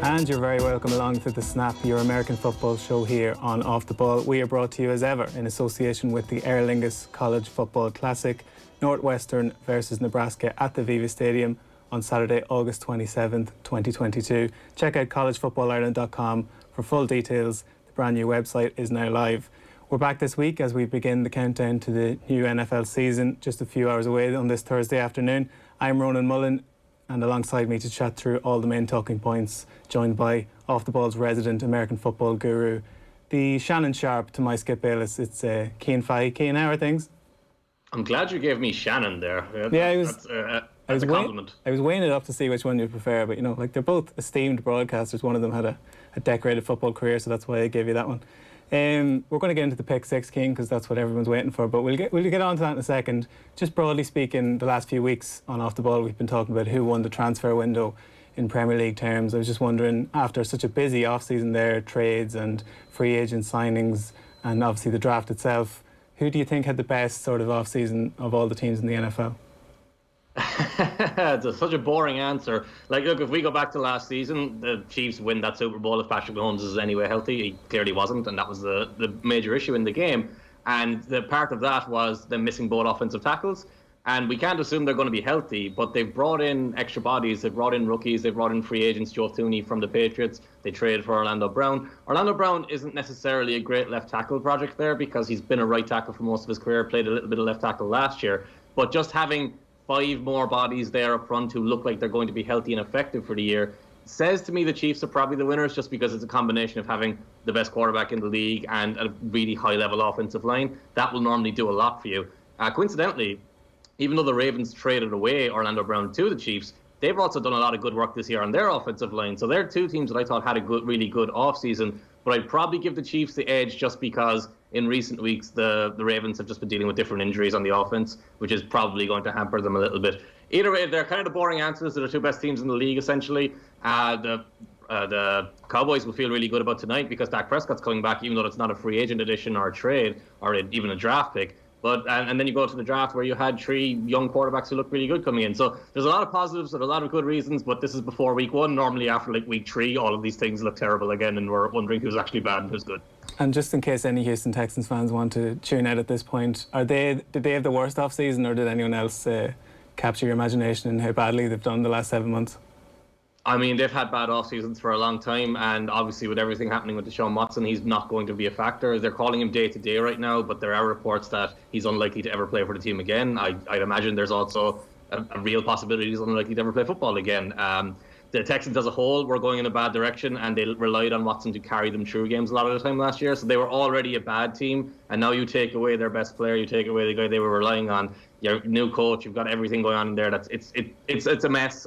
And you're very welcome along to The Snap, your American football show here on Off the Ball. We are brought to you as ever in association with the Lingus College Football Classic, Northwestern versus Nebraska at the Aviva Stadium on Saturday, August 27th, 2022. Check out collegefootballireland.com for full details. The brand new website is now live. We're back this week as we begin the countdown to the new NFL season, just a few hours away on this Thursday afternoon. I'm Ronan Mullen, and alongside me to chat through all the main talking points, joined by Off the Ball's resident American football guru, the Shannon Sharp to my Skip Bayless. It's Cian Fahey. Cian, how are things? I'm glad you gave me Shannon there. That's a compliment. I was weighing it up to see which one you prefer, but they're both esteemed broadcasters. One of them had a decorated football career, so that's why I gave you that one. We're going to get into the pick six, King, because that's what everyone's waiting for, but we'll get on to that in a second. Just broadly speaking, the last few weeks on Off the Ball, we've been talking about who won the transfer window in Premier League terms. I was just wondering, after such a busy off-season there, trades and free agent signings and obviously the draft itself, who do you think had the best sort of off-season of all the teams in the NFL? It's such a boring answer. Look, if we go back to last season, the Chiefs win that Super Bowl if Patrick Mahomes is anyway healthy. He clearly wasn't, and that was the major issue in the game. And the part of that was them missing both offensive tackles. And we can't assume they're going to be healthy, but they've brought in extra bodies. They've brought in rookies. They've brought in free agents, Joe Thuney from the Patriots. They traded for Orlando Brown. Orlando Brown isn't necessarily a great left tackle project there because he's been a right tackle for most of his career, played a little bit of left tackle last year. But just having 5 more bodies there up front who look like they're going to be healthy and effective for the year says to me the Chiefs are probably the winners, just because it's a combination of having the best quarterback in the league and a really high-level offensive line. That will normally do a lot for you. Coincidentally, even though the Ravens traded away Orlando Brown to the Chiefs, they've also done a lot of good work this year on their offensive line. So they're two teams that I thought had a really good offseason. But I'd probably give the Chiefs the edge just because in recent weeks the Ravens have just been dealing with different injuries on the offense, which is probably going to hamper them a little bit. Either way, they're kind of the boring answers. They're the two best teams in the league, essentially. The Cowboys will feel really good about tonight because Dak Prescott's coming back, even though it's not a free agent addition or a trade or even a draft pick. But and then you go to the draft where you had 3 young quarterbacks who look really good coming in. So there's a lot of positives and a lot of good reasons, but this is before week 1. Normally after week 3, all of these things look terrible again and we're wondering who's actually bad and who's good. And just in case any Houston Texans fans want to tune out at this point, did they have the worst off-season, or did anyone else capture your imagination in how badly they've done the last 7 months? I mean, they've had bad off-seasons for a long time, and obviously with everything happening with Deshaun Watson, he's not going to be a factor. They're calling him day-to-day right now, but there are reports that he's unlikely to ever play for the team again. I'd imagine there's also a real possibility he's unlikely to ever play football again. The Texans as a whole were going in a bad direction, and they relied on Watson to carry them through games a lot of the time last year. So they were already a bad team, and now you take away their best player, you take away the guy they were relying on, your new coach, you've got everything going on in there. It's a mess,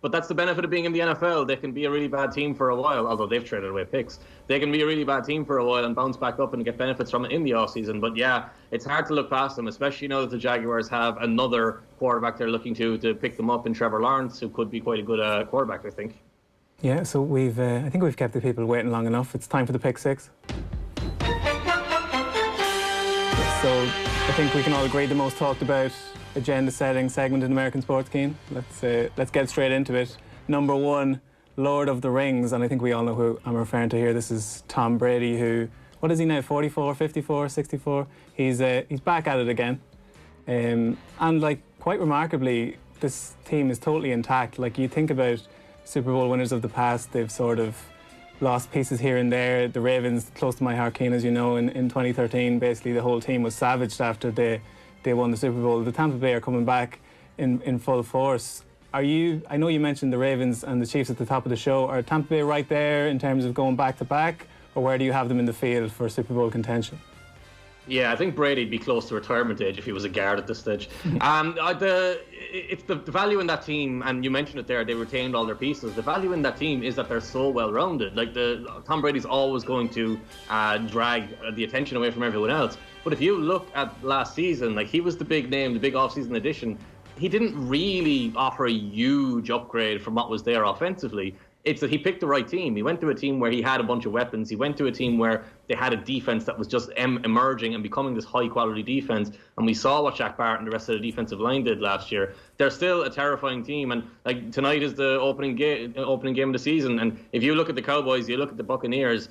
but that's the benefit of being in the NFL. They can be a really bad team for a while, although they've traded away picks. They can be a really bad team for a while and bounce back up and get benefits from it in the offseason. But yeah, it's hard to look past them, especially now that the Jaguars have another quarterback they're looking to pick them up in Trevor Lawrence, who could be quite a good quarterback, I think. Yeah, so I think we've kept the people waiting long enough. It's time for the pick six. So I think we can all agree the most talked about agenda-setting segment in American sports, Cian. Let's get straight into it. Number 1, Lord of the Rings, and I think we all know who I'm referring to here. This is Tom Brady, who, what is he now, 44, 54, 64? He's back at it again. And quite remarkably, this team is totally intact. You think about Super Bowl winners of the past, they've sort of lost pieces here and there. The Ravens, close to my heart, Cian, as you know, in 2013, basically the whole team was savaged after they won the Super Bowl. The Tampa Bay are coming back in full force. I know you mentioned the Ravens and the Chiefs at the top of the show. Are Tampa Bay right there in terms of going back to back, or where do you have them in the field for Super Bowl contention? Yeah, I think Brady'd be close to retirement age if he was a guard at this stage. It's the value in that team, and you mentioned it there, they retained all their pieces. The value in that team is that they're so well-rounded. Tom Brady's always going to drag the attention away from everyone else. But if you look at last season, he was the big name, the big off-season addition. He didn't really offer a huge upgrade from what was there offensively. It's that he picked the right team. He went to a team where he had a bunch of weapons. He went to a team where they had a defense that was just emerging and becoming this high-quality defense. And we saw what Shaq Barrett and the rest of the defensive line did last year. They're still a terrifying team. And like tonight is the opening game of the season. And if you look at the Cowboys, you look at the Buccaneers,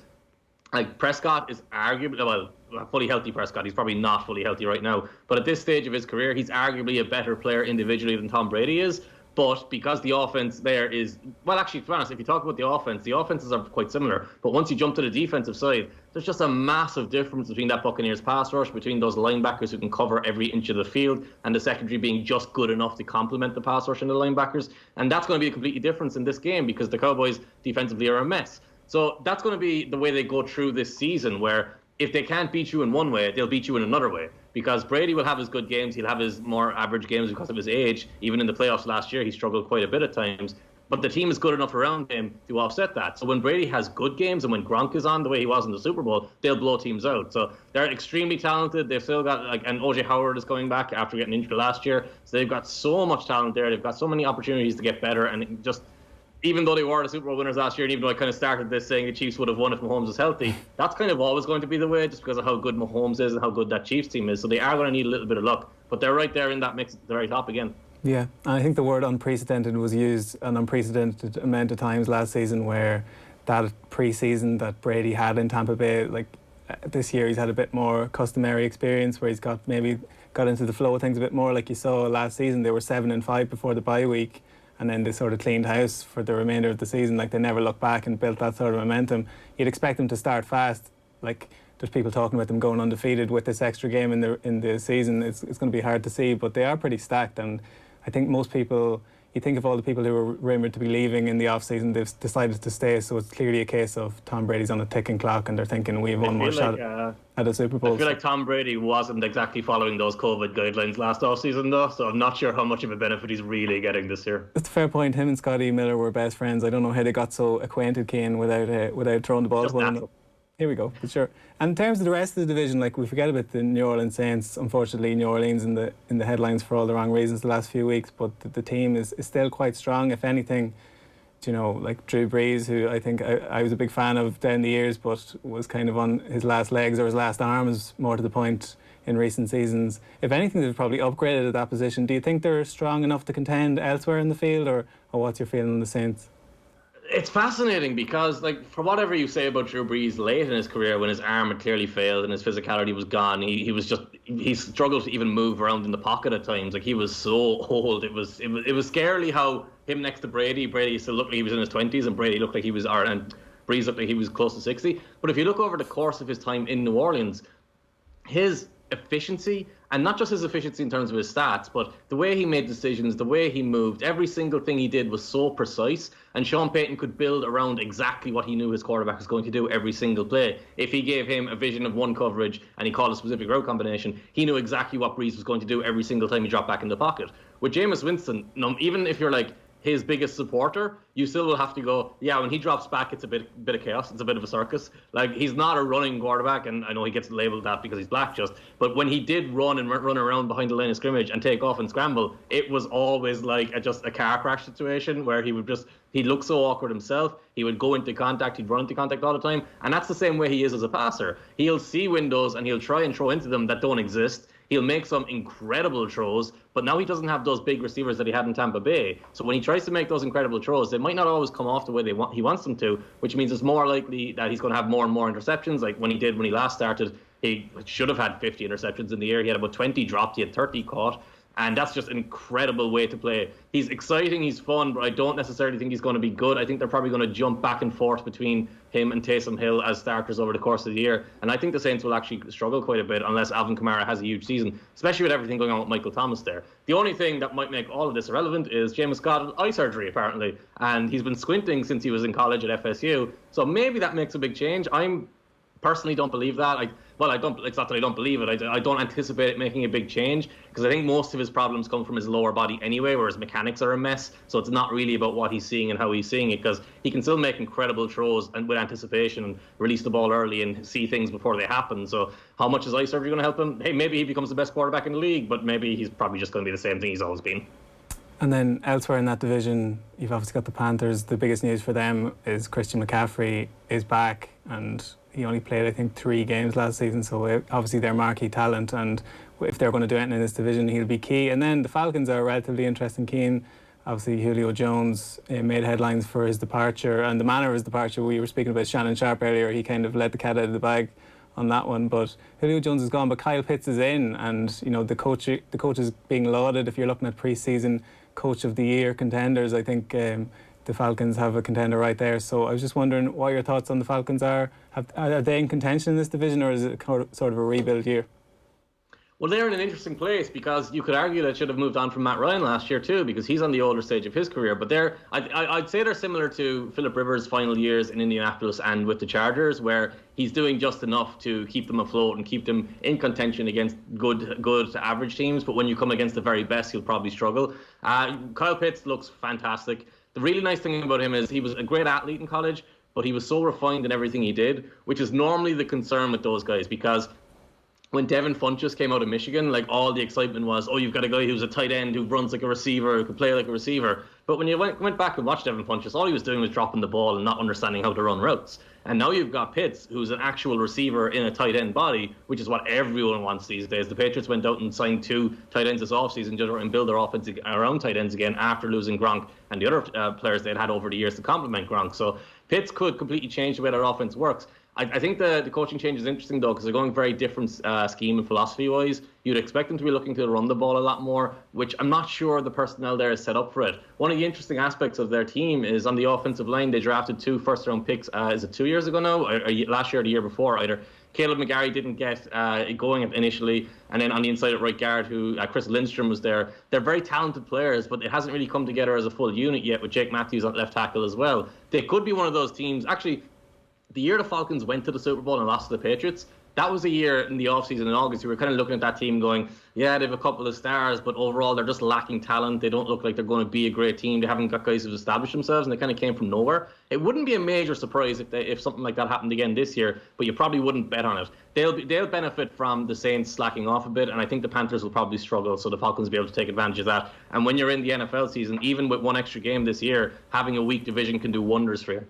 like Prescott is arguably, well, fully healthy Prescott. He's probably not fully healthy right now. But at this stage of his career, he's arguably a better player individually than Tom Brady is. But because the offense there is, well, actually, to be honest, if you talk about the offenses are quite similar. But once you jump to the defensive side, there's just a massive difference between that Buccaneers pass rush, between those linebackers who can cover every inch of the field, and the secondary being just good enough to complement the pass rush and the linebackers. And that's going to be a completely difference in this game because the Cowboys defensively are a mess. So that's going to be the way they go through this season, where if they can't beat you in one way, they'll beat you in another way. Because Brady will have his good games, he'll have his more average games because of his age. Even in the playoffs last year, he struggled quite a bit at times. But the team is good enough around him to offset that. So when Brady has good games and when Gronk is on the way he was in the Super Bowl, they'll blow teams out. So they're extremely talented. They've still got, and OJ Howard is coming back after getting injured last year. So they've got so much talent there. They've got so many opportunities to get better. And just, even though they were the Super Bowl winners last year, and even though I kind of started this saying the Chiefs would have won if Mahomes was healthy, that's kind of always going to be the way, just because of how good Mahomes is and how good that Chiefs team is. So they are going to need a little bit of luck. But they're right there in that mix at the very top again. Yeah, I think the word unprecedented was used an unprecedented amount of times last season, where that pre-season that Brady had in Tampa Bay, like this year he's had a bit more customary experience where he's got into the flow of things a bit more. Like you saw last season, they were 7-5 before the bye week, and then they sort of cleaned house for the remainder of the season. Like they never looked back and built that sort of momentum. You'd expect them to start fast. Like there's people talking about them going undefeated with this extra game in the season. It's going to be hard to see, but they are pretty stacked. And I think most people, you think of all the people who were rumoured to be leaving in the off-season, they've decided to stay. So it's clearly a case of Tom Brady's on a ticking clock and they're thinking we have one more shot at a Super Bowl. I feel like Tom Brady wasn't exactly following those COVID guidelines last off-season though, so I'm not sure how much of a benefit he's really getting this year. That's a fair point. Him and Scotty Miller were best friends. I don't know how they got so acquainted, Cian, without throwing the ball to one another. Here we go, for sure. And in terms of the rest of the division, like we forget about the New Orleans Saints. Unfortunately, New Orleans in the headlines for all the wrong reasons the last few weeks, but the team is still quite strong. If anything, you know, like Drew Brees, who I think I was a big fan of down the years, but was kind of on his last legs or his last arms, more to the point, in recent seasons. If anything, they've probably upgraded at that position. Do you think they're strong enough to contend elsewhere in the field, or what's your feeling on the Saints? It's fascinating because, like, for whatever you say about Drew Brees late in his career, when his arm had clearly failed and his physicality was gone, he struggled to even move around in the pocket at times. Like, he was so old. It was scary how him next to Brady still looked like he was in his 20s, and Brady looked like he was, and Brees looked like he was close to 60. But if you look over the course of his time in New Orleans, his efficiency, and not just his efficiency in terms of his stats, but the way he made decisions, the way he moved, every single thing he did was so precise, and Sean Payton could build around exactly what he knew his quarterback was going to do every single play. If he gave him a vision of one coverage and he called a specific route combination, he knew exactly what Brees was going to do every single time he dropped back in the pocket. With Jameis Winston, even if you're like his biggest supporter, you still will have to go, yeah, when he drops back, it's a bit of chaos. It's a bit of a circus. Like, he's not a running quarterback, and I know he gets labelled that because he's black just, but when he did run around behind the line of scrimmage and take off and scramble, it was always like just a car crash situation where he'd look so awkward himself. He would go into contact, he'd run into contact all the time, and that's the same way he is as a passer. He'll see windows and he'll try and throw into them that don't exist. He'll make some incredible throws, but now he doesn't have those big receivers that he had in Tampa Bay. So when he tries to make those incredible throws, they might not always come off the way he wants them to, which means it's more likely that he's going to have more and more interceptions, like when he last started. He should have had 50 interceptions in the year. He had about 20 dropped, he had 30 caught. And that's just an incredible way to play. He's exciting, he's fun, but I don't necessarily think he's going to be good. I think they're probably going to jump back and forth between him and Taysom Hill as starters over the course of the year. And I think the Saints will actually struggle quite a bit unless Alvin Kamara has a huge season, especially with everything going on with Michael Thomas there. The only thing that might make all of this irrelevant is Jameis got eye surgery, apparently. And he's been squinting since he was in college at FSU. So maybe that makes a big change. I personally don't believe that. It's not that I don't believe it. I don't anticipate it making a big change because I think most of his problems come from his lower body anyway, where his mechanics are a mess. So it's not really about what he's seeing and how he's seeing it, because he can still make incredible throws and with anticipation and release the ball early and see things before they happen. So how much is eye surgery going to help him? Hey, maybe he becomes the best quarterback in the league, but maybe he's probably just going to be the same thing he's always been. And then elsewhere in that division, you've obviously got the Panthers. The biggest news for them is Christian McCaffrey is back, and he only played, I think, 3 games last season, so obviously they're marquee talent, and if they're going to do anything in this division, he'll be key. And then the Falcons are relatively interesting, Cian. Obviously, Julio Jones made headlines for his departure, and the manner of his departure. We were speaking about Shannon Sharp earlier. He kind of let the cat out of the bag on that one. But Julio Jones is gone, but Kyle Pitts is in, and you know the coach is being lauded. If you're looking at pre-season Coach of the Year contenders, I think the Falcons have a contender right there. So I was just wondering what your thoughts on the Falcons are. Are they in contention in this division, or is it sort of a rebuild year? Well, they're in an interesting place because you could argue they should have moved on from Matt Ryan last year too, because he's on the older stage of his career. But I'd say they're similar to Phillip Rivers' final years in Indianapolis and with the Chargers, where he's doing just enough to keep them afloat and keep them in contention against good to average teams. But when you come against the very best, he'll probably struggle. Kyle Pitts looks fantastic. The really nice thing about him is he was a great athlete in college, but he was so refined in everything he did, which is normally the concern with those guys, because when Devin Funchess came out of Michigan, like all the excitement was, oh, you've got a guy who's a tight end who runs like a receiver, who can play like a receiver. But when you went back and watched Devin Funchess, all he was doing was dropping the ball and not understanding how to run routes. And now you've got Pitts, who's an actual receiver in a tight end body, which is what everyone wants these days. The Patriots went out and signed 2 tight ends this offseason and build their offense around tight ends again after losing Gronk and the other players they'd had over the years to complement Gronk. So Pitts could completely change the way their offense works. I think the coaching change is interesting, though, because they're going very different scheme and philosophy-wise. You'd expect them to be looking to run the ball a lot more, which I'm not sure the personnel there is set up for it. One of the interesting aspects of their team is on the offensive line, they drafted 2 first-round picks, is it 2 years ago now? Or last year or the year before, either. Caleb McGarry didn't get going initially, and then on the inside at right guard, who Chris Lindstrom was there. They're very talented players, but it hasn't really come together as a full unit yet, with Jake Matthews at left tackle as well. They could be one of those teams. Actually, the year the Falcons went to the Super Bowl and lost to the Patriots, that was a year in the offseason in August. You were kind of looking at that team going, yeah, they have a couple of stars, but overall they're just lacking talent. They don't look like they're going to be a great team. They haven't got guys who've established themselves, and they kind of came from nowhere. It wouldn't be a major surprise if something like that happened again this year, but you probably wouldn't bet on it. They'll benefit from the Saints slacking off a bit, and I think the Panthers will probably struggle, so the Falcons will be able to take advantage of that. And when you're in the NFL season, even with one extra game this year, having a weak division can do wonders for you.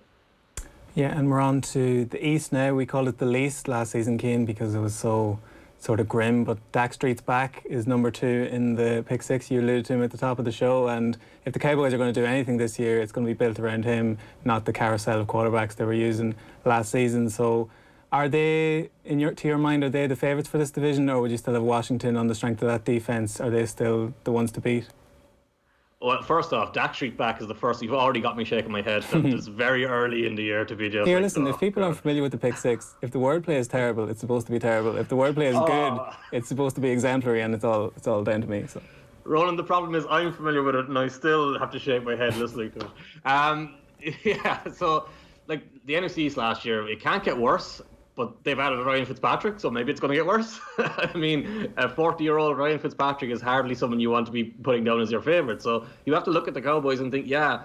Yeah, and we're on to the East now. We called it the least last season, Cian, because it was so sort of grim. But Dak Street's back is number 2 in the pick 6. You alluded to him at the top of the show. And if the Cowboys are going to do anything this year, it's going to be built around him, not the carousel of quarterbacks they were using last season. So are they, to your mind, are they the favourites for this division, or would you still have Washington on the strength of that defence? Are they still the ones to beat? Well, first off, Dak Street back is the first. You've already got me shaking my head. It's very early in the year to be just. Here, listen. If people aren't familiar with the pick 6, if the wordplay is terrible, it's supposed to be terrible. If the wordplay is good, it's supposed to be exemplary, and it's all down to me. So, Ronan, the problem is I'm familiar with it, and I still have to shake my head listening to it. Yeah. So, like the NFC East last year, it can't get worse. But they've added Ryan Fitzpatrick, so maybe it's going to get worse. I mean, a 40-year-old Ryan Fitzpatrick is hardly someone you want to be putting down as your favourite. So you have to look at the Cowboys and think, yeah,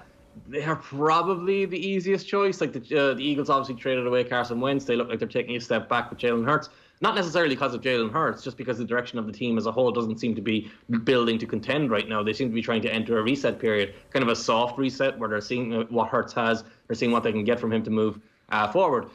they are probably the easiest choice. Like the Eagles obviously traded away Carson Wentz. They look like they're taking a step back with Jalen Hurts. Not necessarily because of Jalen Hurts, just because the direction of the team as a whole doesn't seem to be building to contend right now. They seem to be trying to enter a reset period, kind of a soft reset where they're seeing what Hurts has, they're seeing what they can get from him to move forward.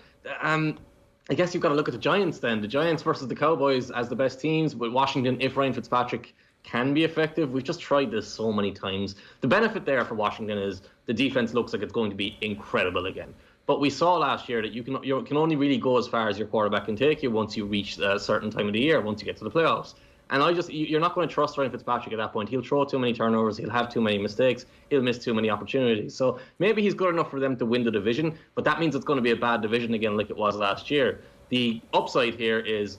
I guess you've got to look at the Giants then. The Giants versus the Cowboys as the best teams. With Washington, if Ryan Fitzpatrick can be effective, we've just tried this so many times. The benefit there for Washington is the defense looks like it's going to be incredible again. But we saw last year that you can only really go as far as your quarterback can take you once you reach a certain time of the year, once you get to the playoffs. And you're not going to trust Ryan Fitzpatrick at that point. He'll throw too many turnovers. He'll have too many mistakes. He'll miss too many opportunities. So maybe he's good enough for them to win the division, but that means it's going to be a bad division again like it was last year. The upside here is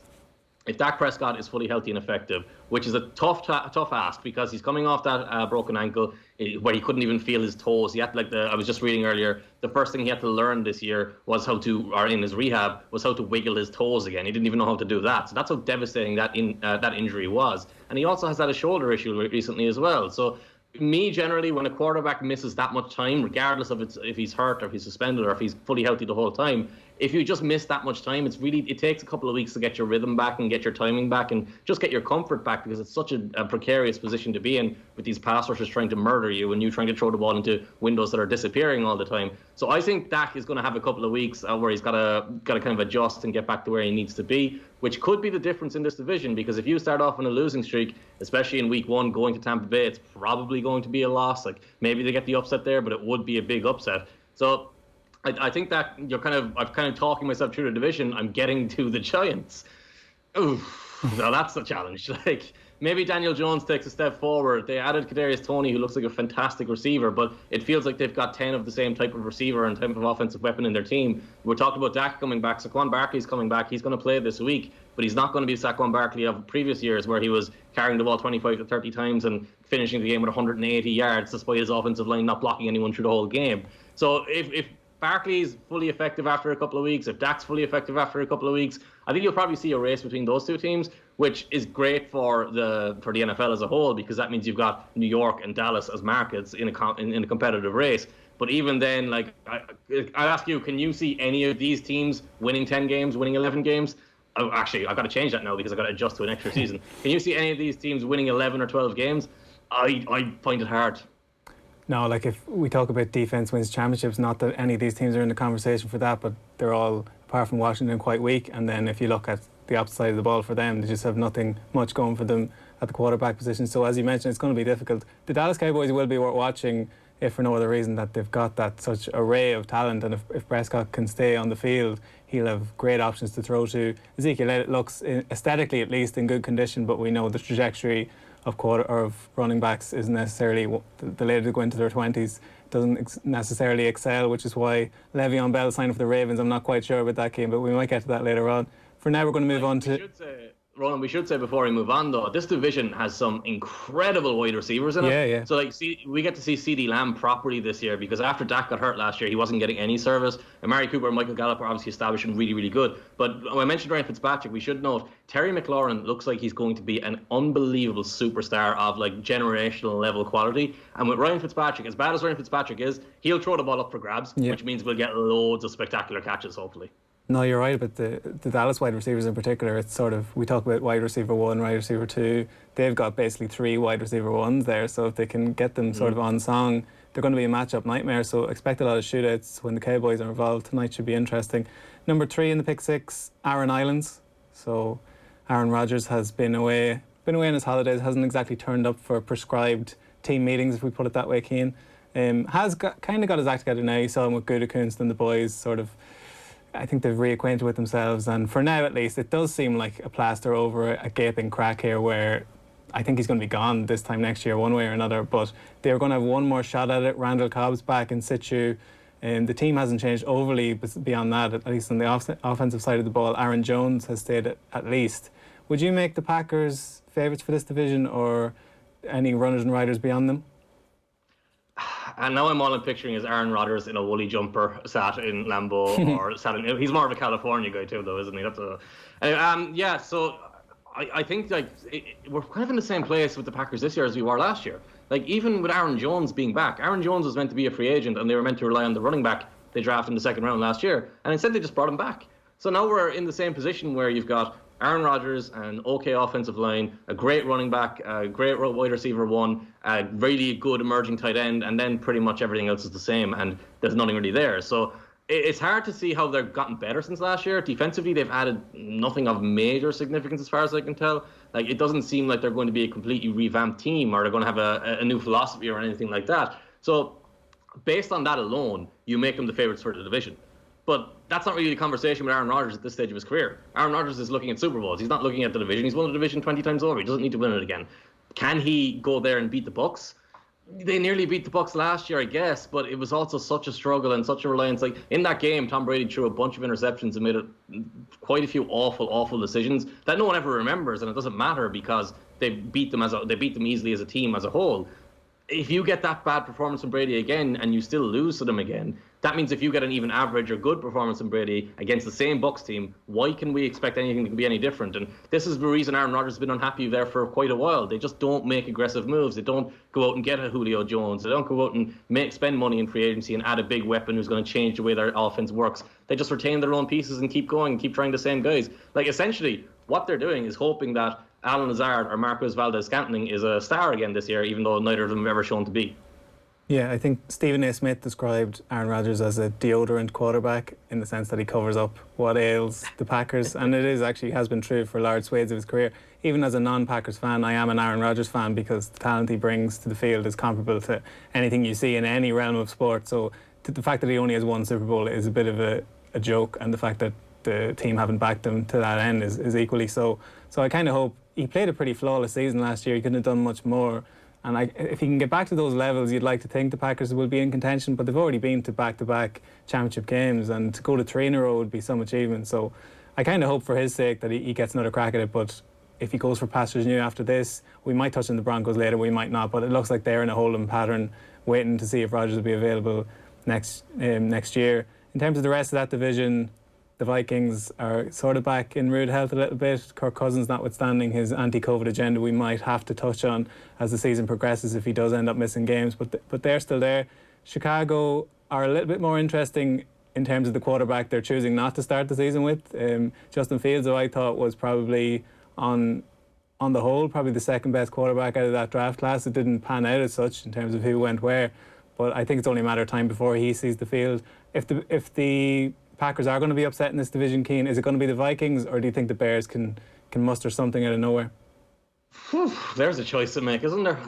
if Dak Prescott is fully healthy and effective, which is a tough ask because he's coming off that broken ankle where he couldn't even feel his toes. He had I was just reading earlier, the first thing he had to learn this year was in his rehab, was how to wiggle his toes again. He didn't even know how to do that. So that's how devastating that injury was. And he also has had a shoulder issue recently as well. So generally, when a quarterback misses that much time, regardless of if he's hurt or if he's suspended or if he's fully healthy the whole time, if you just miss that much time, it takes a couple of weeks to get your rhythm back and get your timing back and just get your comfort back, because it's such a precarious position to be in with these pass rushers trying to murder you and you trying to throw the ball into windows that are disappearing all the time. So I think Dak is going to have a couple of weeks where he's got to kind of adjust and get back to where he needs to be, which could be the difference in this division, because if you start off on a losing streak, especially in week 1 going to Tampa Bay, it's probably going to be a loss. Like, maybe they get the upset there, but it would be a big upset. So I think that I'm kind of talking myself through the division. I'm getting to the Giants. Oof, now that's the challenge. Like, maybe Daniel Jones takes a step forward. They added Kadarius Toney, who looks like a fantastic receiver, but it feels like they've got 10 of the same type of receiver and type of offensive weapon in their team. We're talking about Dak coming back. Saquon Barkley's coming back. He's going to play this week, but he's not going to be Saquon Barkley of previous years, where he was carrying the ball 25 to 30 times and finishing the game with 180 yards, despite his offensive line not blocking anyone through the whole game. So if Barkley's fully effective after a couple of weeks, if Dak's fully effective after a couple of weeks, I think you'll probably see a race between those two teams, which is great for the NFL as a whole, because that means you've got New York and Dallas as markets in a competitive race. But even then, like, I ask you, can you see any of these teams winning 10 games, winning 11 games? Oh, actually, I've got to change that now because I've got to adjust to an extra season. Can you see any of these teams winning 11 or 12 games? I find it hard. No, like, if we talk about defense wins championships, not that any of these teams are in the conversation for that, but they're all, apart from Washington, quite weak. And then if you look at the opposite side of the ball for them, they just have nothing much going for them at the quarterback position. So as you mentioned, it's going to be difficult. The Dallas Cowboys will be worth watching, if for no other reason that they've got that such array of talent, and if Prescott can stay on the field, he'll have great options to throw to. Ezekiel Elliott looks, aesthetically at least, in good condition, but we know the trajectory of running backs isn't necessarily, the later they go into their 20s, doesn't necessarily excel, which is why Le'Veon Bell signed for the Ravens. I'm not quite sure about that game, but we might get to that later on. For now, we're going to move on to... Ronan, we should say before we move on, though, this division has some incredible wide receivers in it. Yeah. So, like, we get to see CeeDee Lamb properly this year, because after Dak got hurt last year, he wasn't getting any service. Amari Cooper and Michael Gallup are obviously established and really, really good. But when I mentioned Ryan Fitzpatrick, we should note Terry McLaurin looks like he's going to be an unbelievable superstar of, like, generational level quality. And with Ryan Fitzpatrick, as bad as Ryan Fitzpatrick is, he'll throw the ball up for grabs, which means we'll get loads of spectacular catches, hopefully. No, you're right about the Dallas wide receivers in particular. It's sort of, we talk about wide receiver 1, wide receiver 2. They've got basically 3 wide receiver 1s there. So if they can get them sort of on song, they're going to be a matchup nightmare. So expect a lot of shootouts when the Cowboys are involved. Tonight should be interesting. Number 3 in the pick 6, Aaron Islands. So Aaron Rodgers has been away on his holidays, hasn't exactly turned up for prescribed team meetings, if we put it that way, Cian. Has kind of got his act together now. You saw him with Gutekunst and the boys sort of, I think they've reacquainted with themselves, and for now at least it does seem like a plaster over a gaping crack here, where I think he's going to be gone this time next year one way or another, but they're going to have one more shot at it. Randall Cobb's back in situ, and the team hasn't changed overly beyond that, at least on the offensive side of the ball. Aaron Jones has stayed at least. Would you make the Packers favourites for this division, or any runners and riders beyond them? And now I'm all I'm picturing is Aaron Rodgers in a woolly jumper sat in Lambeau, or sat in, he's more of a California guy too, though, isn't he? That's so I think, like, we're kind of in the same place with the Packers this year as we were last year. Like, even with Aaron Jones being back, Aaron Jones was meant to be a free agent, and they were meant to rely on the running back they drafted in the second round last year, and instead they just brought him back. So now we're in the same position where you've got Aaron Rodgers, an okay offensive line, a great running back, a great wide receiver 1, a really good emerging tight end, and then pretty much everything else is the same, and there's nothing really there. So it's hard to see how they've gotten better since last year. Defensively, they've added nothing of major significance as far as I can tell. Like, it doesn't seem like they're going to be a completely revamped team, or they're going to have a new philosophy or anything like that. So based on that alone, you make them the favourites for the division. But that's not really the conversation with Aaron Rodgers at this stage of his career. Aaron Rodgers is looking at Super Bowls. He's not looking at the division. He's won the division 20 times over. He doesn't need to win it again. Can he go there and beat the Bucs? They nearly beat the Bucs last year, I guess, but it was also such a struggle and such a reliance. Like, in that game, Tom Brady threw a bunch of interceptions and made quite a few awful decisions that no one ever remembers, and it doesn't matter because they beat them easily as a team as a whole. if you get that bad performance from Brady again and you still lose to them again, that means if you get an even average or good performance from Brady against the same Bucs team, why can we expect anything to be any different? And this is the reason Aaron Rodgers has been unhappy there for quite a while. They just don't make aggressive moves. They don't go out and get a Julio Jones. They don't go out and spend money in free agency and add a big weapon who's going to change the way their offense works. They just retain their own pieces and keep going and keep trying the same guys. Like, essentially, what they're doing is hoping that Alan Lazard or Marcus Valdez-Scantling is a star again this year, even though neither of them have ever shown to be. Yeah, I think Stephen A. Smith described Aaron Rodgers as a deodorant quarterback in the sense that he covers up what ails the Packers, and it is actually has been true for large swathes of his career. Even as a non-Packers fan, I am an Aaron Rodgers fan because the talent he brings to the field is comparable to anything you see in any realm of sport. So the fact that he only has one Super Bowl is a bit of a joke, and the fact that the team haven't backed him to that end is equally so. So I kind of hope he played a pretty flawless season last year. He couldn't have done much more. And if he can get back to those levels, you'd like to think the Packers will be in contention, but they've already been to back-to-back championship games, and to go to 3 in a row would be some achievement. So I kind of hope for his sake that he gets another crack at it, but if he goes for pastures new after this, we might touch on the Broncos later, we might not, but it looks like they're in a holding pattern, waiting to see if Rodgers will be available next year. In terms of the rest of that division, the Vikings are sort of back in rude health a little bit. Kirk Cousins notwithstanding his anti-COVID agenda, we might have to touch on as the season progresses if he does end up missing games. But they're still there. Chicago are a little bit more interesting in terms of the quarterback they're choosing not to start the season with. Justin Fields, who I thought was probably on the whole probably the second best quarterback out of that draft class. It didn't pan out as such in terms of who went where, but I think it's only a matter of time before he sees the field. If the Packers are going to be upset in this division, Cian, is it going to be the Vikings, or do you think the Bears can muster something out of nowhere? There's a choice to make, isn't there?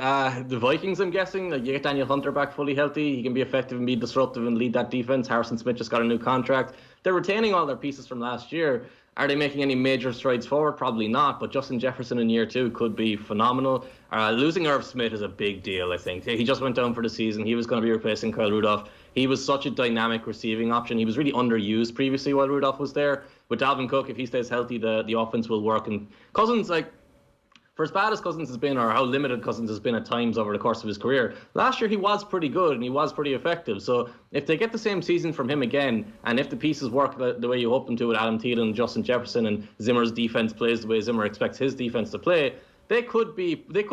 The Vikings, I'm guessing, like, you get Daniel Hunter back fully healthy, he can be effective and be disruptive and lead that defense. Harrison Smith just got a new contract. They're retaining all their pieces from last year. Are they making any major strides forward? Probably not, but Justin Jefferson in year 2 could be phenomenal. Losing Irv Smith is a big deal, I think. He just went down for the season. He was going to be replacing Kyle Rudolph. He was such a dynamic receiving option. He was really underused previously while Rudolph was there. With Dalvin Cook, if he stays healthy, the offense will work. And Cousins, like, for as bad as Cousins has been, or how limited Cousins has been at times over the course of his career, last year he was pretty good and he was pretty effective. So if they get the same season from him again, and if the pieces work the way you hope them to with Adam Thielen, Justin Jefferson, and Zimmer's defense plays the way Zimmer expects his defense to play, they could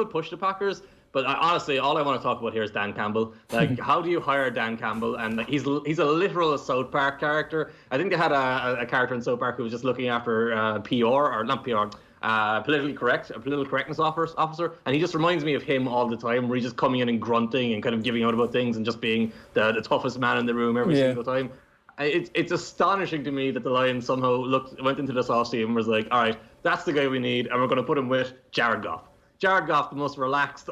push the Packers. But honestly, all I want to talk about here is Dan Campbell. Like, how do you hire Dan Campbell? And he's a literal South Park character. I think they had a character in South Park who was just looking after politically correct, a political correctness officer, and he just reminds me of him all the time, where he's just coming in and grunting and kind of giving out about things and just being the toughest man in the room every single time. It's astonishing to me that the Lions somehow went into this offseason and was like, all right, that's the guy we need, and we're going to put him with Jared Goff. Jared Goff, the most relaxed,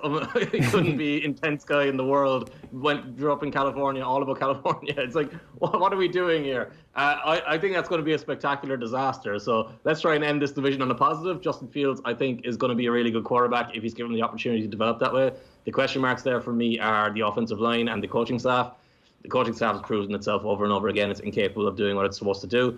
he couldn't be intense guy in the world, grew up in California, all about California. It's like, what are we doing here? I think that's going to be a spectacular disaster. So let's try and end this division on a positive. Justin Fields, I think, is going to be a really good quarterback if he's given the opportunity to develop that way. The question marks there for me are the offensive line and the coaching staff. The coaching staff has proven itself over and over again. It's incapable of doing what it's supposed to do.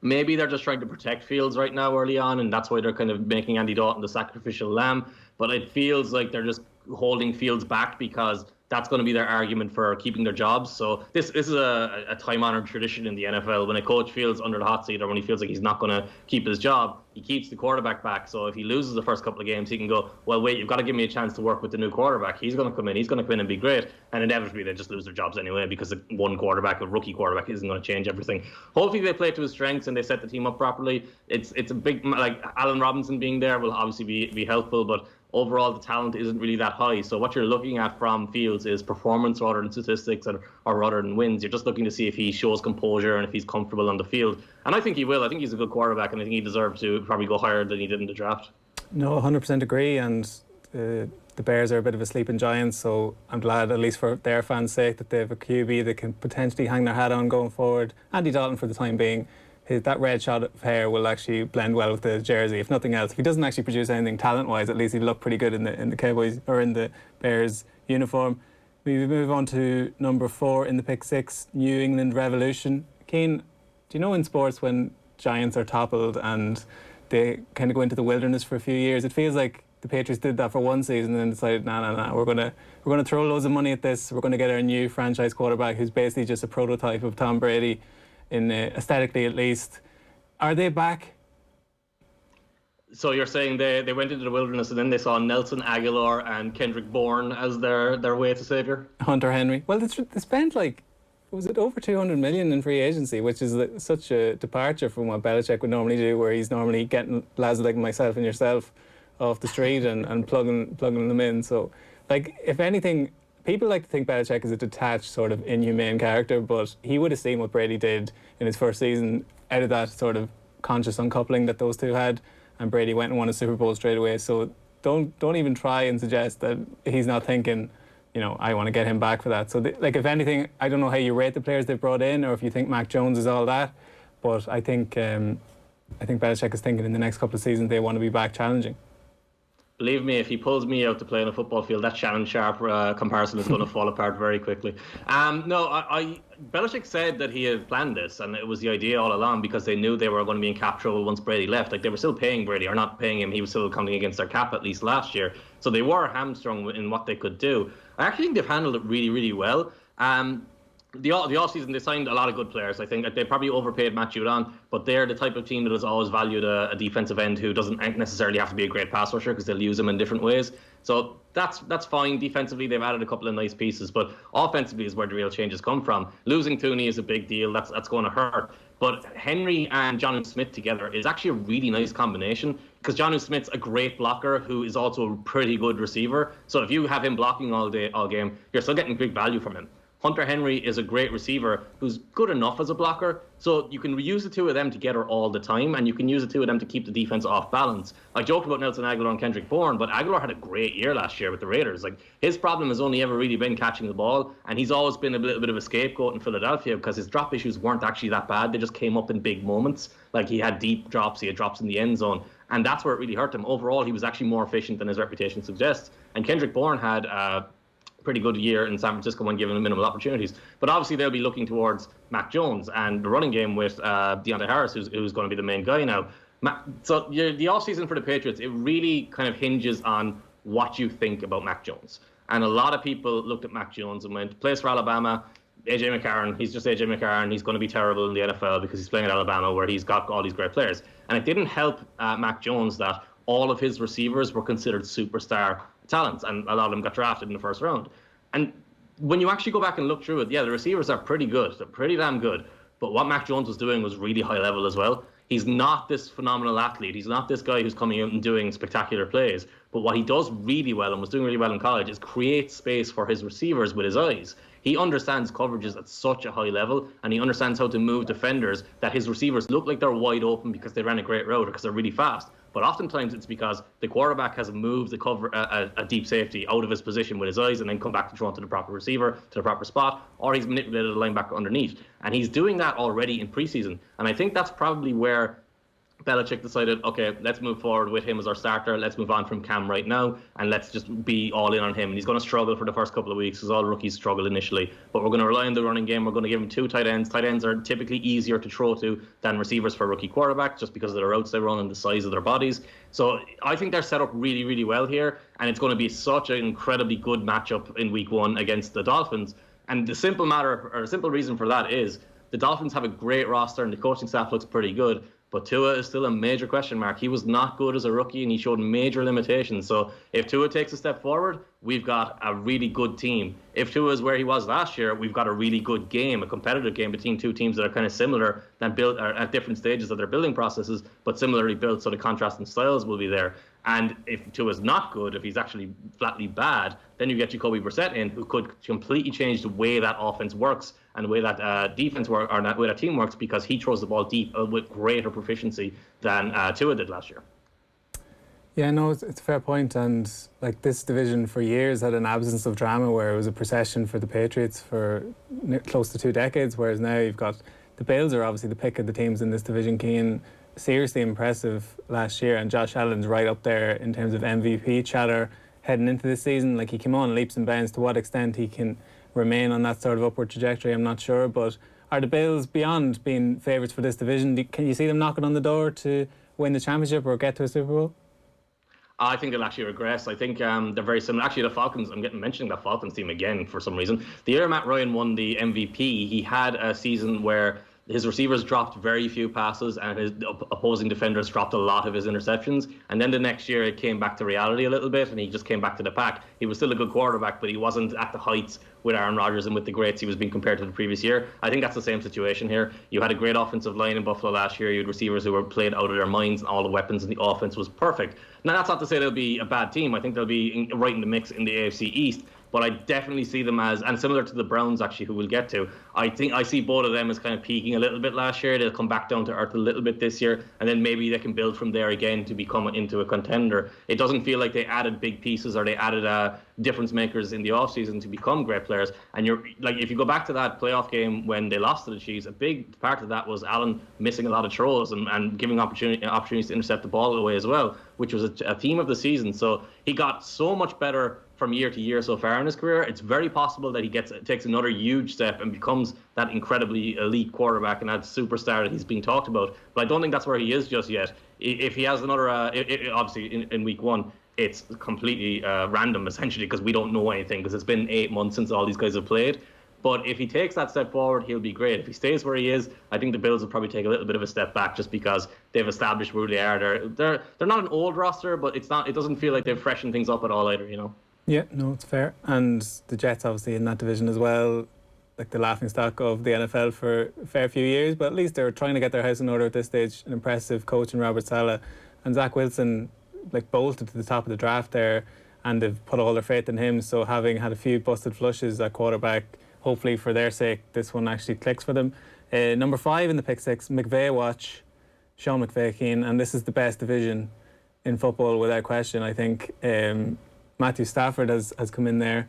Maybe they're just trying to protect Fields right now early on, and that's why they're kind of making Andy Dalton the sacrificial lamb. But it feels like they're just holding Fields back because that's going to be their argument for keeping their jobs. So this is a time-honored tradition in the NFL. When a coach feels under the hot seat, or when he feels like he's not going to keep his job, he keeps the quarterback back. So if he loses the first couple of games, he can go, well, wait, you've got to give me a chance to work with the new quarterback. He's going to come in and be great. And inevitably, they just lose their jobs anyway, because one quarterback, a rookie quarterback, isn't going to change everything. Hopefully they play to his strengths and they set the team up properly. It's a big, like, Allen Robinson being there will obviously be helpful, but overall the talent isn't really that high. So what you're looking at from Fields is performance rather than statistics or rather than wins. You're just looking to see if he shows composure and if he's comfortable on the field. And I think he will. I think he's a good quarterback, and I think he deserves to probably go higher than he did in the draft. No, 100% agree. And the Bears are a bit of a sleeping giant, so I'm glad, at least for their fans' sake, that they have a QB that can potentially hang their hat on going forward. Andy Dalton, for the time being, that red shot of hair will actually blend well with the jersey, if nothing else. If he doesn't actually produce anything talent-wise, at least he'd look pretty good in the Cowboys or in the Bears uniform. We move on to number 4 in the pick 6, New England Revolution. Cian, do you know in sports when giants are toppled and they kind of go into the wilderness for a few years, it feels like the Patriots did that for one season and then decided, no, we're gonna throw loads of money at this. We're gonna get our new franchise quarterback, who's basically just a prototype of Tom Brady, aesthetically at least. Are they back? So you're saying they went into the wilderness and then they saw Nelson Aguilar and Kendrick Bourne as their way to savior? Hunter Henry. Well, they spent was it over 200 million in free agency, which is such a departure from what Belichick would normally do, where he's normally getting lads like myself and yourself off the street and plugging them in. So, if anything, people like to think Belichick is a detached, sort of inhumane character, but he would have seen what Brady did in his first season out of that sort of conscious uncoupling that those two had, and Brady went and won a Super Bowl straight away. So don't even try and suggest that he's not thinking, I want to get him back for that. So, if anything, I don't know how you rate the players they've brought in, or if you think Mac Jones is all that, but I think Belichick is thinking in the next couple of seasons they want to be back challenging. Believe me, if he pulls me out to play on a football field, that Shannon Sharp comparison is going to fall apart very quickly. Belichick said that he had planned this, and it was the idea all along, because they knew they were going to be in cap trouble once Brady left. They were still paying Brady, or not paying him. He was still coming against their cap, at least last year. So they were hamstrung in what they could do. I actually think they've handled it really, really well. The offseason, they signed a lot of good players. I think they probably overpaid Matt Judon, but they're the type of team that has always valued a defensive end who doesn't necessarily have to be a great pass rusher, because they'll use him in different ways. So that's fine. Defensively, they've added a couple of nice pieces, but offensively is where the real changes come from. Losing Thuney is a big deal. That's going to hurt. But Henry and Jonnu Smith together is actually a really nice combination, because Jonnu Smith's a great blocker who is also a pretty good receiver. So if you have him blocking all game, you're still getting big value from him. Hunter Henry is a great receiver who's good enough as a blocker, so you can use the two of them together all the time, and you can use the two of them to keep the defense off balance. I joked about Nelson Aguilar and Kendrick Bourne, but Aguilar had a great year last year with the Raiders. His problem has only ever really been catching the ball, and he's always been a little bit of a scapegoat in Philadelphia, because his drop issues weren't actually that bad. They just came up in big moments. He had deep drops, he had drops in the end zone, and that's where it really hurt him. Overall, he was actually more efficient than his reputation suggests. And Kendrick Bourne had pretty good year in San Francisco when given minimal opportunities. But obviously they'll be looking towards Mac Jones and the running game with Deontay Harris, who's going to be the main guy now. So the offseason for the Patriots, it really kind of hinges on what you think about Mac Jones. And a lot of people looked at Mac Jones and went, plays for Alabama, AJ McCarron, he's just AJ McCarron, he's going to be terrible in the NFL because he's playing at Alabama where he's got all these great players. And it didn't help Mac Jones that all of his receivers were considered superstar talents, and a lot of them got drafted in the first round. And when you actually go back and look through it, the receivers are pretty good. They're pretty damn good. But what Mac Jones was doing was really high level as well. He's not this phenomenal athlete. He's not this guy who's coming out and doing spectacular plays. But what he does really well, and was doing really well in college, is create space for his receivers with his eyes. He understands coverages at such a high level, and he understands how to move defenders that his receivers look like they're wide open because they ran a great route or because they're really fast. But oftentimes it's because the quarterback has moved the cover a deep safety out of his position with his eyes and then come back to throw it to the proper receiver, to the proper spot, or he's manipulated a linebacker underneath. And he's doing that already in preseason. And I think that's probably where Belichick decided, okay, let's move forward with him as our starter. Let's move on from Cam right now, and let's just be all in on him. And he's going to struggle for the first couple of weeks, because all rookies struggle initially. But we're going to rely on the running game. We're going to give him 2 tight ends. Tight ends are typically easier to throw to than receivers for rookie quarterbacks, just because of the routes they run and the size of their bodies. So I think they're set up really, really well here, and it's going to be such an incredibly good matchup in week 1 against the Dolphins. And the simple reason for that is the Dolphins have a great roster, and the coaching staff looks pretty good. But Tua is still a major question mark. He was not good as a rookie, and he showed major limitations. So if Tua takes a step forward, we've got a really good team. If Tua is where he was last year, we've got a really good game, a competitive game between two teams that are kind of similar, that built at different stages of their building processes, but similarly built, so the contrasting styles will be there. And if Tua's not good, if he's actually flatly bad, then you get Jacoby Brissett in, who could completely change the way that offense works and the way that defense works, or the way that team works, because he throws the ball deep with greater proficiency than Tua did last year. Yeah, no, it's a fair point. And this division for years had an absence of drama, where it was a procession for the Patriots for close to 2 decades, whereas now you've got the Bills are obviously the pick of the teams in this division. Keane, seriously impressive last year, and Josh Allen's right up there in terms of MVP chatter heading into this season. He came on leaps and bounds. To what extent he can remain on that sort of upward trajectory, I'm not sure. But are the Bills, beyond being favourites for this division, can you see them knocking on the door to win the championship or get to a Super Bowl? I think they'll actually regress. I think they're very similar. Actually, the Falcons, I'm getting mentioning that Falcons team again for some reason. The year Matt Ryan won the MVP, he had a season where his receivers dropped very few passes and his opposing defenders dropped a lot of his interceptions. And then the next year it came back to reality a little bit and he just came back to the pack. He was still a good quarterback, but he wasn't at the heights with Aaron Rodgers and with the greats he was being compared to the previous year. I think that's the same situation here. You had a great offensive line in Buffalo last year. You had receivers who were played out of their minds and all the weapons in the offense was perfect. Now, that's not to say they'll be a bad team. I think they'll be right in the mix in the AFC East. But I definitely see them as, and similar to the Browns actually, who we'll get to, I think I see both of them as kind of peaking a little bit last year. They'll come back down to earth a little bit this year, and then maybe they can build from there again to become into a contender. It doesn't feel like they added big pieces or they added difference makers in the offseason to become great players. And you're like, if you go back to that playoff game when they lost to the Chiefs, a big part of that was Allen missing a lot of throws and giving opportunities to intercept the ball away as well, which was a theme of the season. So he got so much better from year to year so far in his career. It's very possible that he takes another huge step and becomes that incredibly elite quarterback and that superstar that he's being talked about. But I don't think that's where he is just yet. If he has another, obviously in week one, it's completely random essentially because we don't know anything because it's been 8 months since all these guys have played. But if he takes that step forward, he'll be great. If he stays where he is, I think the Bills will probably take a little bit of a step back just because they've established who they are. They're not an old roster, but it doesn't feel like they've freshened things up at all either, you know. Yeah, no, it's fair. And the Jets obviously in that division as well, like the laughingstock of the NFL for a fair few years, but at least they're trying to get their house in order at this stage. An impressive coach in Robert Saleh, and Zach Wilson like bolted to the top of the draft there, and they've put all their faith in him. So having had a few busted flushes at quarterback, hopefully for their sake this one actually clicks for them. Number 5 in the pick 6, McVay watch, Sean McVay, Cian, and this is the best division in football without question. I think Matthew Stafford has come in there,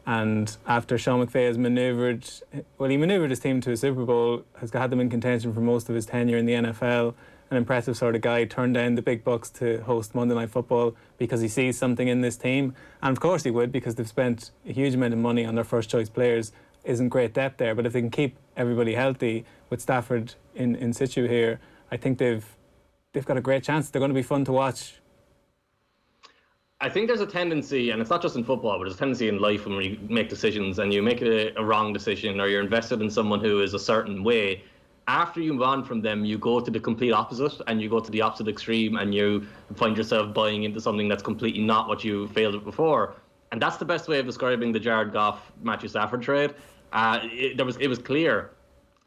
and after Sean McVay has he manoeuvred his team to a Super Bowl, has had them in contention for most of his tenure in the NFL, an impressive sort of guy, turned down the big bucks to host Monday Night Football because he sees something in this team, and of course he would because they've spent a huge amount of money on their first choice players. Isn't great depth there, but if they can keep everybody healthy with Stafford in situ here, I think they've got a great chance. They're going to be fun to watch. I think there's a tendency, and it's not just in football, but there's a tendency in life when you make decisions and you make a wrong decision or you're invested in someone who is a certain way. After you move on from them, you go to the complete opposite and you go to the opposite extreme and you find yourself buying into something that's completely not what you failed at before. And that's the best way of describing the Jared Goff, Matthew Stafford trade. It was clear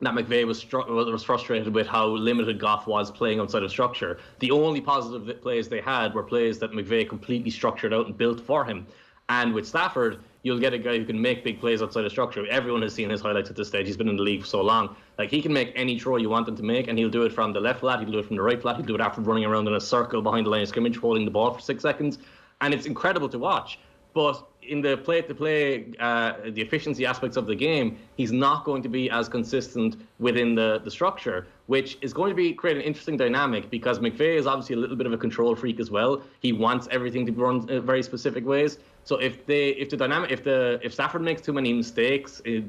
that McVay was frustrated with how limited Goff was playing outside of structure. The only positive plays they had were plays that McVay completely structured out and built for him. And with Stafford, you'll get a guy who can make big plays outside of structure. Everyone has seen his highlights at this stage. He's been in the league for so long. Like, he can make any throw you want him to make, and he'll do it from the left flat, he'll do it from the right flat, he'll do it after running around in a circle behind the line of scrimmage, holding the ball for 6 seconds. And it's incredible to watch. But in the play-to-play, the efficiency aspects of the game, he's not going to be as consistent within the structure, which is going to create an interesting dynamic because McVay is obviously a little bit of a control freak as well. He wants everything to be run in very specific ways. So if Stafford makes too many mistakes playing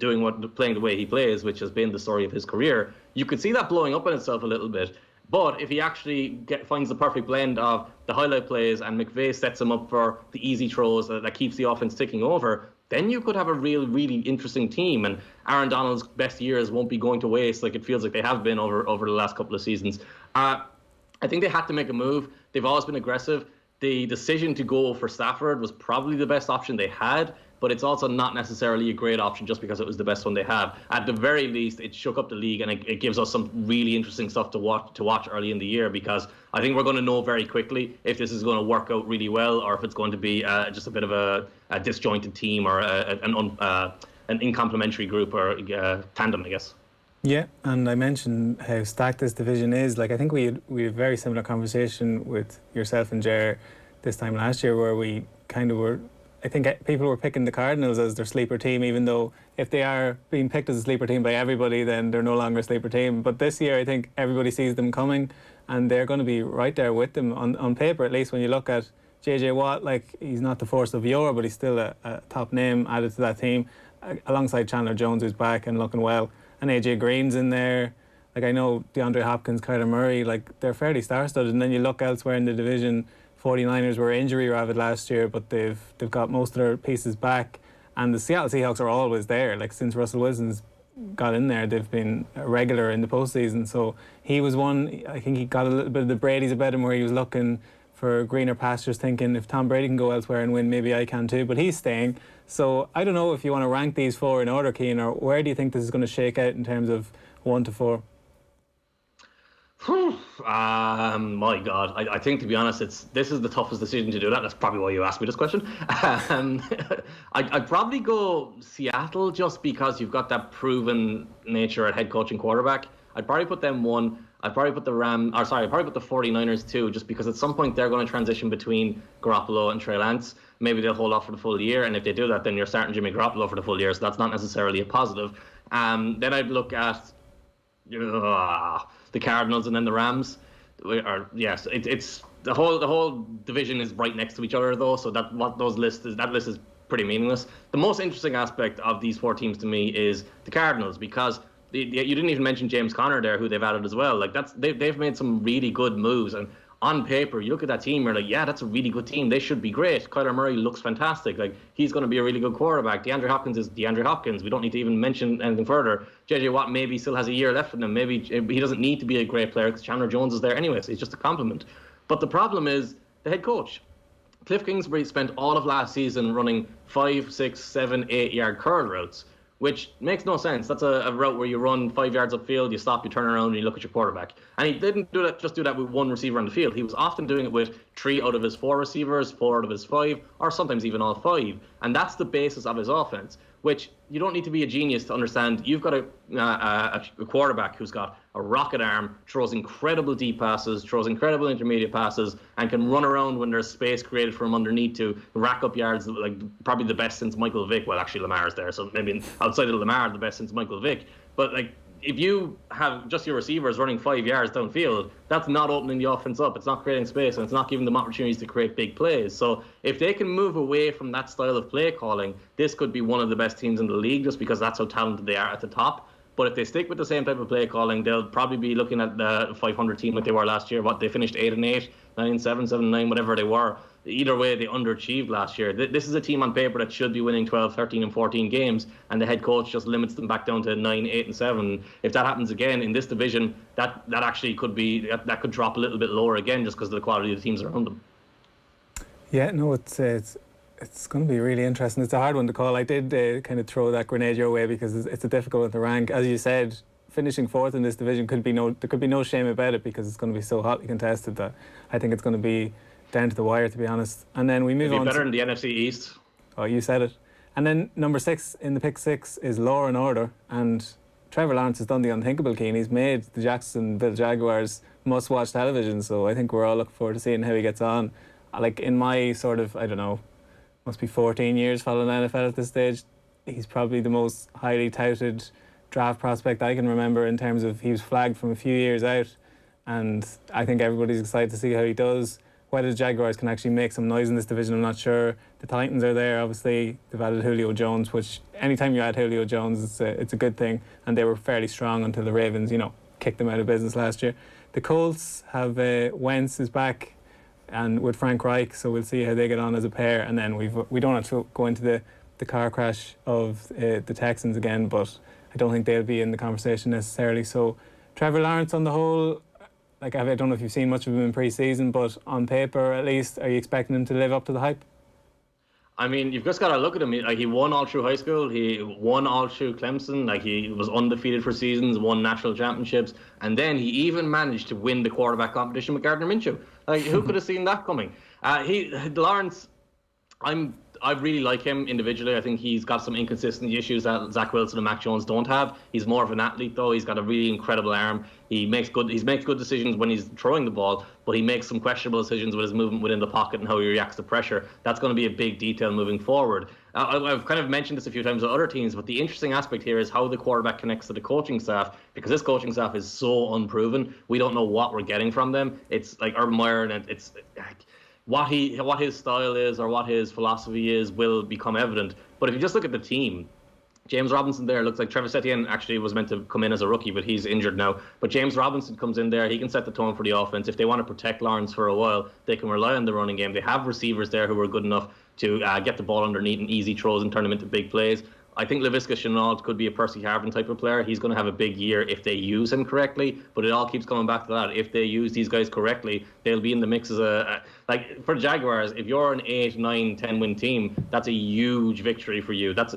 the way he plays, which has been the story of his career, you could see that blowing up on itself a little bit. But if he actually finds the perfect blend of the highlight plays and McVay sets him up for the easy throws that keeps the offense ticking over, then you could have a really interesting team. And Aaron Donald's best years won't be going to waste like it feels like they have been over the last couple of seasons. I think they had to make a move. They've always been aggressive. The decision to go for Stafford was probably the best option they had, but it's also not necessarily a great option just because it was the best one they had. At the very least, it shook up the league and it gives us some really interesting stuff to watch early in the year, because I think we're going to know very quickly if this is going to work out really well or if it's going to be just a bit of a disjointed team or an incomplimentary group or tandem, I guess. Yeah, and I mentioned how stacked this division is. Like, I think we had a very similar conversation with yourself and Ger this time last year, where we kind of were. I think people were picking the Cardinals as their sleeper team, even though if they are being picked as a sleeper team by everybody, then they're no longer a sleeper team. But this year, I think everybody sees them coming, and they're going to be right there with them on paper. At least when you look at JJ Watt, like, he's not the force of yore, but he's still a top name added to that team, alongside Chandler Jones, who's back and looking well. And AJ Green's in there. Like, I know DeAndre Hopkins, Kyler Murray, like, they're fairly star-studded. And then you look elsewhere in the division, 49ers were injury ravid last year, but they've got most of their pieces back. And the Seattle Seahawks are always there. Like, since Russell Wilson's got in there, they've been a regular in the postseason. So he was one. I think he got a little bit of the Brady's about him, where he was looking for greener pastures, thinking if Tom Brady can go elsewhere and win, maybe I can too. But he's staying. So I don't know if you want to rank these four in order, Cian, or where do you think this is going to shake out in terms of 1 to 4? My God, I think, to be honest, this is the toughest decision to do that. That's probably why you asked me this question. I'd probably go Seattle, just because you've got that proven nature at head coach and quarterback. I'd probably put them 1. I'd probably put the I'd probably put the 49ers 2, just because at some point they're going to transition between Garoppolo and Trey Lance. Maybe they'll hold off for the full year, and if they do that, then you're starting Jimmy Garoppolo for the full year, so that's not necessarily a positive. Then I'd look at the Cardinals and then the Rams. It's the whole division is right next to each other, though, so that list is pretty meaningless. The most interesting aspect of these 4 teams to me is the Cardinals, because you didn't even mention James Conner there, who they've added as well. Like, they've made some really good moves, and on paper, you look at that team, you're like, yeah, that's a really good team. They should be great. Kyler Murray looks fantastic. Like, he's going to be a really good quarterback. DeAndre Hopkins is DeAndre Hopkins. We don't need to even mention anything further. J.J. Watt maybe still has a year left in him. Maybe he doesn't need to be a great player because Chandler Jones is there anyway, so he's just a compliment. But the problem is the head coach. Cliff Kingsbury spent all of last season running 5, 6, 7, 8-yard curl routes, which makes no sense. That's a route where you run 5 yards upfield, you stop, you turn around, and you look at your quarterback. And he didn't do that with one receiver on the field. He was often doing it with 3 out of his 4 receivers, 4 out of his 5, or sometimes even all 5. And that's the basis of his offense, which you don't need to be a genius to understand. You've got a quarterback who's got a rocket arm, throws incredible deep passes, throws incredible intermediate passes, and can run around when there's space created for him underneath to rack up yards, like probably the best since Michael Vick. Well, actually, Lamar's there, so maybe outside of Lamar, the best since Michael Vick. But like, if you have just your receivers running 5 yards downfield, that's not opening the offense up. It's not creating space, and it's not giving them opportunities to create big plays. So if they can move away from that style of play calling, this could be one of the best teams in the league, just because that's how talented they are at the top. But if they stick with the same type of play calling, they'll probably be looking at the 500 team like they were last year. They finished 8-8, 9-7, 7-9, whatever they were. Either way, they underachieved last year. This is a team on paper that should be winning 12, 13, and 14 games, and the head coach just limits them back down to 9, 8, and 7. If that happens again in this division, that actually could that could drop a little bit lower again, just because of the quality of the teams around them. Yeah, no, it's going to be really interesting. It's a hard one to call. I did kind of throw that grenade your way because it's a difficult one to rank. As you said, finishing 4th in this division there could be no shame about it, because it's going to be so hotly contested that I think it's going to be down to the wire, to be honest. And then we move on. Better than the NFC East. Oh, you said it. And then number 6 in the pick 6 is Law and Order, and Trevor Lawrence has done the unthinkable, Cian. He's made the Jacksonville Jaguars must-watch television, so I think we're all looking forward to seeing how he gets on. Like, in my sort of, I don't know, must be 14 years following NFL at this stage, he's probably the most highly touted draft prospect I can remember, in terms of he was flagged from a few years out, and I think everybody's excited to see how he does. Whether the Jaguars can actually make some noise in this division, I'm not sure. The Titans are there, obviously. They've added Julio Jones, which anytime you add Julio Jones, it's a good thing, and they were fairly strong until the Ravens, kicked them out of business last year. The Colts have Wentz is back, and with Frank Reich, so we'll see how they get on as a pair. And then we don't have to go into the car crash of the Texans again, but I don't think they'll be in the conversation necessarily. So Trevor Lawrence on the whole, like, I don't know if you've seen much of him in pre-season, but on paper at least, are you expecting him to live up to the hype? I mean, you've just got to look at him. He won all through high school. He won all through Clemson. Like, he was undefeated for seasons, won national championships, and then he even managed to win the quarterback competition with Gardner Minshew. Like, who could have seen that coming? Lawrence, I really like him individually. I think he's got some inconsistency issues that Zach Wilson and Mac Jones don't have. He's more of an athlete, though. He's got a really incredible arm. He makes good decisions when he's throwing the ball, but he makes some questionable decisions with his movement within the pocket and how he reacts to pressure. That's going to be a big detail moving forward. I've kind of mentioned this a few times with other teams, but the interesting aspect here is how the quarterback connects to the coaching staff, because this coaching staff is so unproven. We don't know what we're getting from them. It's like Urban Meyer, and it's what his style is or what his philosophy is will become evident. But if you just look at the team, James Robinson there looks like Trevor Etienne actually was meant to come in as a rookie, but he's injured now. But James Robinson comes in there. He can set the tone for the offense. If they want to protect Lawrence for a while, they can rely on the running game. They have receivers there who are good enough to get the ball underneath and easy throws and turn them into big plays. I think Laviska Shenault could be a Percy Harvin type of player. He's going to have a big year if they use him correctly, but it all keeps coming back to that. If they use these guys correctly, they'll be in the mix as like for the Jaguars, if you're an 8, 9, 10 win team, that's a huge victory for you. That's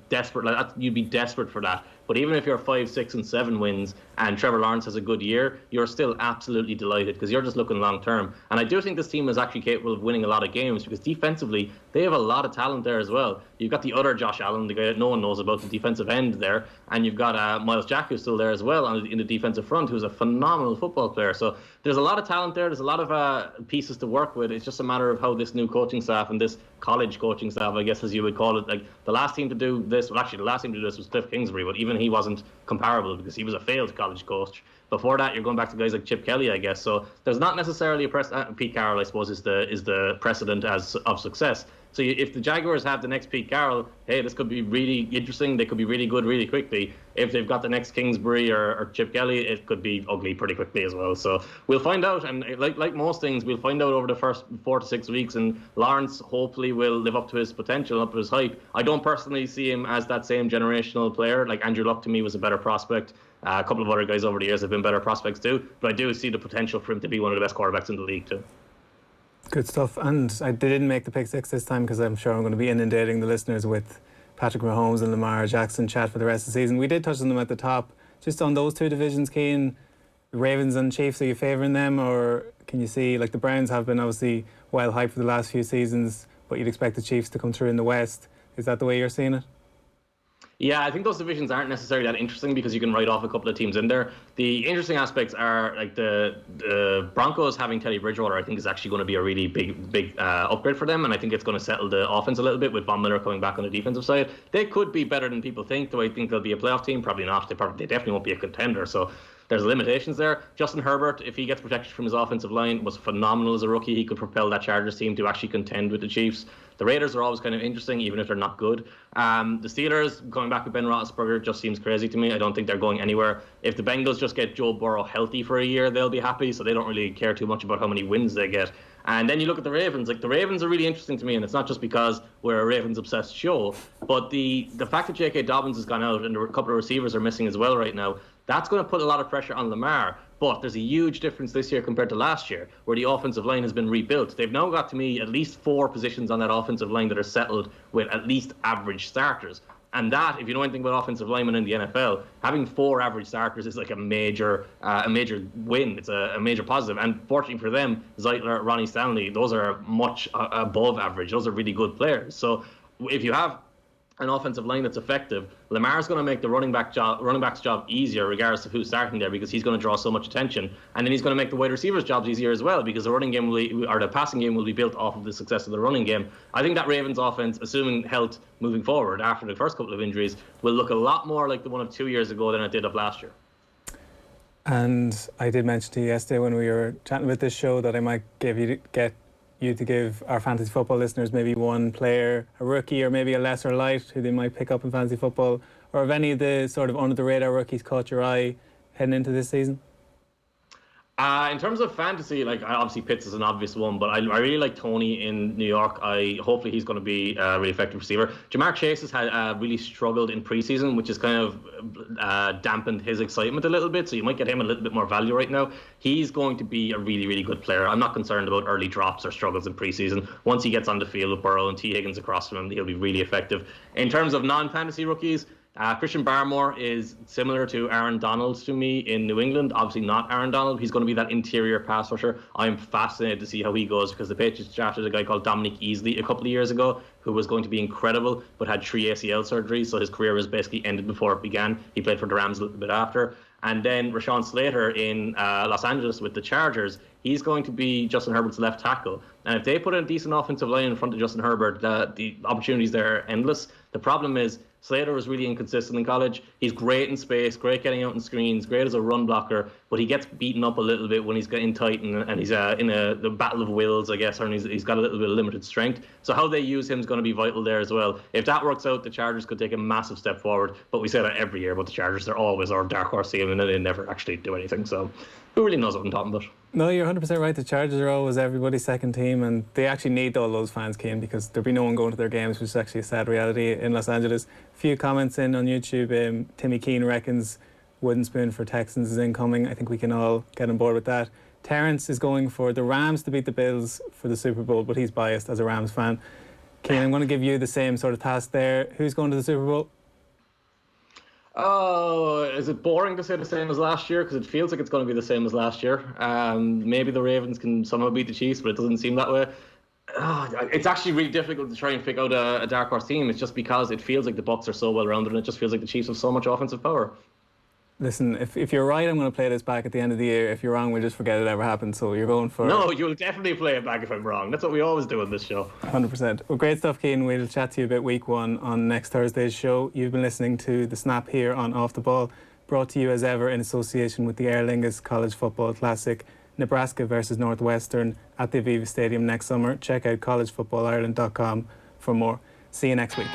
desperate. You'd be desperate for that. But even if you're 5, 6, and 7 wins and Trevor Lawrence has a good year, you're still absolutely delighted because you're just looking long term. And I do think this team is actually capable of winning a lot of games because defensively, they have a lot of talent there as well. You've got the other Josh Allen, the guy that no one knows about, the defensive end there. And you've got Miles Jack, who's still there as well in the defensive front, who's a phenomenal football player. So there's a lot of talent there. There's a lot of pieces to work with. It's just a matter of how this new coaching staff and this college coaching staff, I guess as you would call it, like the last team to do this, well actually the last team to do this was Cliff Kingsbury, but even he wasn't comparable because he was a failed college coach. Before that, you're going back to guys like Chip Kelly, I guess. So there's not necessarily a Pete Carroll, I suppose, is the precedent of success. So if the Jaguars have the next Pete Carroll, hey, this could be really interesting. They could be really good really quickly. If they've got the next Kingsbury or Chip Kelly, it could be ugly pretty quickly as well. So we'll find out. And like most things, we'll find out over the first 4 to 6 weeks. And Lawrence hopefully will live up to his potential, up to his hype. I don't personally see him as that same generational player. Like Andrew Luck to me was a better prospect. A couple of other guys over the years have been better prospects too. But I do see the potential for him to be one of the best quarterbacks in the league too. Good stuff. And they didn't make the pick six this time because I'm sure I'm going to be inundating the listeners with Patrick Mahomes and Lamar Jackson chat for the rest of the season. We did touch on them at the top. Just on those two divisions, Cian, the Ravens and Chiefs, are you favouring them, or can you see, like the Browns have been obviously well hyped for the last few seasons, but you'd expect the Chiefs to come through in the West? Is that the way you're seeing it? Yeah, I think those divisions aren't necessarily that interesting because you can write off a couple of teams in there. The interesting aspects are like the Broncos having Teddy Bridgewater, I think is actually going to be a really big upgrade for them, and I think it's going to settle the offense a little bit with Von Miller coming back on the defensive side. They could be better than people think. Do I think they'll be a playoff team? Probably not. They definitely won't be a contender. So there's limitations there. Justin Herbert, if he gets protection from his offensive line, was phenomenal as a rookie. He could propel that Chargers team to actually contend with the Chiefs. The Raiders are always kind of interesting, even if they're not good. The Steelers, going back with Ben Roethlisberger, just seems crazy to me. I don't think they're going anywhere. If the Bengals just get Joe Burrow healthy for a year, they'll be happy, so they don't really care too much about how many wins they get. And then you look at the Ravens. Like the Ravens are really interesting to me, and it's not just because we're a Ravens-obsessed show, but the fact that J.K. Dobbins has gone out and a couple of receivers are missing as well right now, that's going to put a lot of pressure on Lamar. But there's a huge difference this year compared to last year, where the offensive line has been rebuilt. They've now got, to me, at least 4 positions on that offensive line that are settled with at least average starters. And that, if you know anything about offensive linemen in the NFL, having 4 average starters is like a major win. It's a major positive. And fortunately for them, Zeitler, Ronnie Stanley, those are much above average. Those are really good players. So if you have an offensive line that's effective, Lamar's going to make the running back's job easier regardless of who's starting there because he's going to draw so much attention, and then he's going to make the wide receivers' jobs easier as well because the running game the passing game will be built off of the success of the running game. I think that Ravens offense, assuming health moving forward after the first couple of injuries, will look a lot more like the one of 2 years ago than it did of last year. And I did mention to you yesterday when we were chatting about this show that I might get you to give our fantasy football listeners maybe one player, a rookie or maybe a lesser light who they might pick up in fantasy football, or have any of the sort of under the radar rookies caught your eye heading into this season? In terms of fantasy, like obviously Pitts is an obvious one, but I really like Tony in New York. Hopefully he's going to be a really effective receiver. Jamar Chase has had really struggled in preseason, which has kind of dampened his excitement a little bit. So you might get him a little bit more value right now. He's going to be a really, really good player. I'm not concerned about early drops or struggles in preseason. Once he gets on the field with Burrow and T. Higgins across from him, he'll be really effective. In terms of non-fantasy rookies, Christian Barmore is similar to Aaron Donald to me in New England. Obviously not Aaron Donald. He's going to be that interior pass rusher. I'm fascinated to see how he goes because the Patriots drafted a guy called Dominic Easley a couple of years ago who was going to be incredible but had 3 ACL surgeries, so his career was basically ended before it began. He played for the Rams a little bit after. And then Rashawn Slater in Los Angeles with the Chargers, he's going to be Justin Herbert's left tackle. And if they put a decent offensive line in front of Justin Herbert, the opportunities there are endless. The problem is Slater was really inconsistent in college. He's great in space, great getting out in screens, great as a run blocker, but he gets beaten up a little bit when he's getting tight and he's in the battle of wills, I guess, or he's got a little bit of limited strength. So how they use him is going to be vital there as well. If that works out, the Chargers could take a massive step forward. But we say that every year about the Chargers. They're always our dark horse team and they never actually do anything. So who really knows what I'm talking about? No, you're 100% right. The Chargers are always everybody's second team, and they actually need all those fans, Cian, because there'll be no one going to their games, which is actually a sad reality in Los Angeles. A few comments in on YouTube. Timmy Keane reckons wooden spoon for Texans is incoming. I think we can all get on board with that. Terence is going for the Rams to beat the Bills for the Super Bowl, but he's biased as a Rams fan. Cian, I'm going to give you the same sort of task there. Who's going to the Super Bowl? Oh, is it boring to say the same as last year? Because it feels like it's going to be the same as last year. Maybe the Ravens can somehow beat the Chiefs, but it doesn't seem that way. It's actually really difficult to try and pick out a dark horse team. It's just because it feels like the Bucs are so well rounded, and it just feels like the Chiefs have so much offensive power. Listen, if you're right, I'm going to play this back at the end of the year. If you're wrong, we'll just forget it ever happened. So you're going for... No, you'll definitely play it back if I'm wrong. That's what we always do on this show. 100%. Well, great stuff, Cian. We'll chat to you about week one on next Thursday's show. You've been listening to The Snap here on Off the Ball, brought to you as ever in association with the Aer Lingus College Football Classic, Nebraska versus Northwestern at the Aviva Stadium next summer. Check out collegefootballireland.com for more. See you next week.